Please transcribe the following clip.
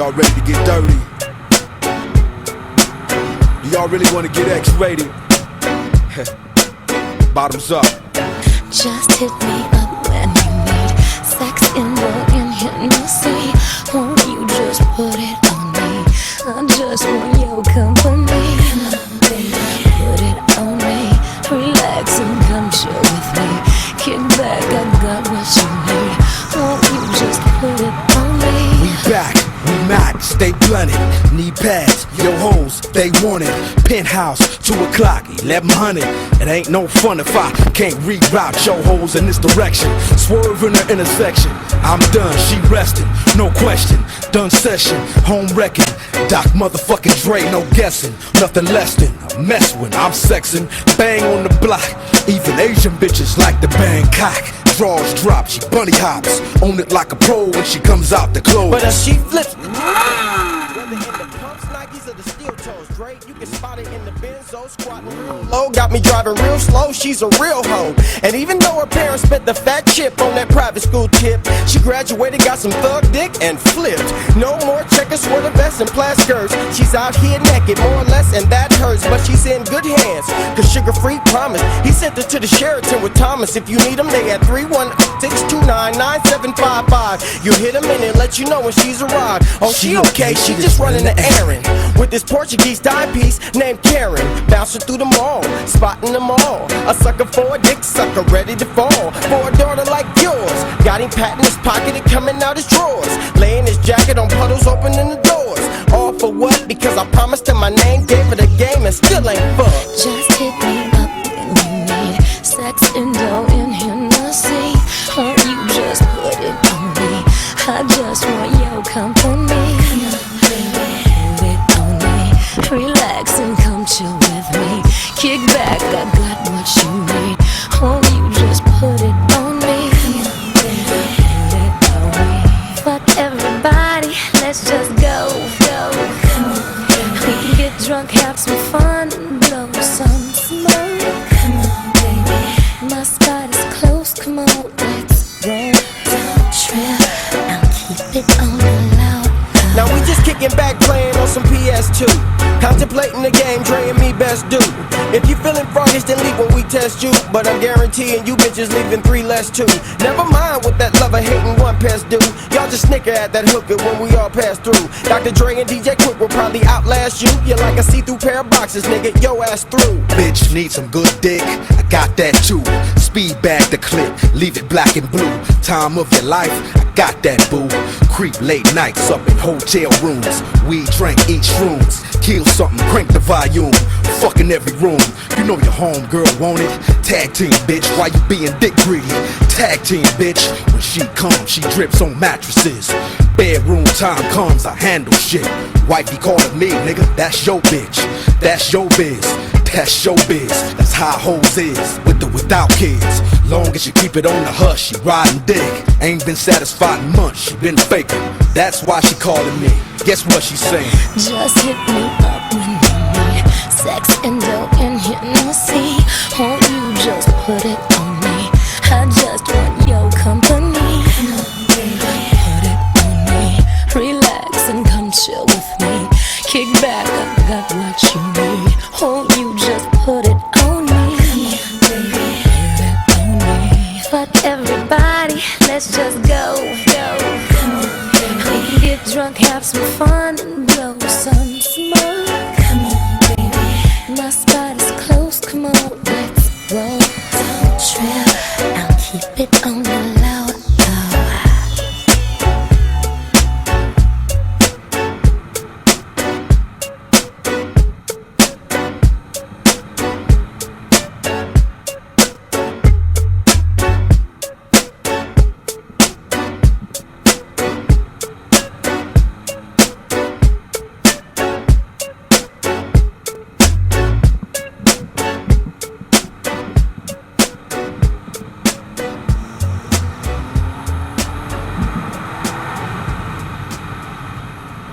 Y'all ready to get dirty? Do y'all really want to get X-rated? Bottoms up. Just hit me up when you need sex in the intimacy. Won't you just put it on me? I just want your company. Put it on me. Relax and come chill with me. Kick back, I got what you need. Won't you just put it on me? We back, we mad, stay blunted. Need pads, yo hoes, they want it. Penthouse, 2 o'clock, 1100. It ain't no fun if I can't reroute your hoes in this direction. Swerve in the intersection. I'm done, she resting, no question. Done session, home wrecking. Doc motherfucking Dre, no guessing. Nothing less than a mess when I'm sexing. Bang on the block, even Asian bitches like to bang cock. Draws drop, she bunny hops. Own it like a pro when she comes out the clothes. But she flips. Whether in the pumps, Nikes, or the steel toes, Dre, you can spot it in the Benzo, squatting real low. Got me driving real slow, she's a real hoe. And even though her parents spent the fat chip on that private school tip, she graduated, got some thug dick, and flipped. No more checkers, sweater vests, and plaid skirts. She's out here naked, more or less, and that hurts. But she's in good hands, cause Sugar Free promised. He sent her to the Sheraton with Thomas. If you need him, they at 316299755. You hit him and it let you know when she's arrived. Oh, she okay, she just running the errand with this Portuguese timepiece named Karen. Bouncing through the mall, spotting them all. A sucker for a dick sucker, ready to fall for a daughter like yours. Got him patting his pocket and coming out his drawers, laying his jacket on puddles, opening the doors. All for what? Because I promised her my name, gave her the game, and still ain't fucked. Just hit me up when you need sex in dough in Hennessy. Won't you just put it on me? I just want your company. Put it on me. Relax and come chill with me. Kick back, I got what you need. Won't you just put it on me? Put it on me. Fuck everybody, let's just go. We can get drunk, have some fun, and blow some smoke. My spot is close, come on, let's go. Don't trip, I'll keep it on the low. Now we just kicking back, playing on some PS2, contemplating the game Dre and me best do. If you feeling froggish, then leave when we test you. But I'm guaranteeing you bitches leaving 3 less too. Never mind what that lover hating one pest do. Y'all just snicker at that hooker when we all pass through. Dr. Dre and DJ Quick will probably outlast you. You're like a see-through pair of boxes, nigga, yo ass through. Bitch, need some good dick, I got that too. Speed bag the clip, leave it black and blue. Time of your life, I got that boo. Creep late nights up in hotel rooms. We drink each rooms, kill something, crank the volume. Fucking every room, you know your homegirl want it. Tag team, bitch, why you being dick greedy? Tag team, bitch, when she comes, she drips on mattresses. Bedroom time comes, I handle shit. Wifey calling me, nigga, that's your bitch. That's your biz, that's your biz. That's how hoes is, with or without kids. Long as you keep it on the hush, she riding dick. Ain't been satisfied in months, she been faking. That's why she calling me, guess what she saying? Just hit me up when you need sex and dough in Hennessy. Won't you just put it on me? I just want your company. Put it on me. Relax and come chill with me. Kick back, I got what you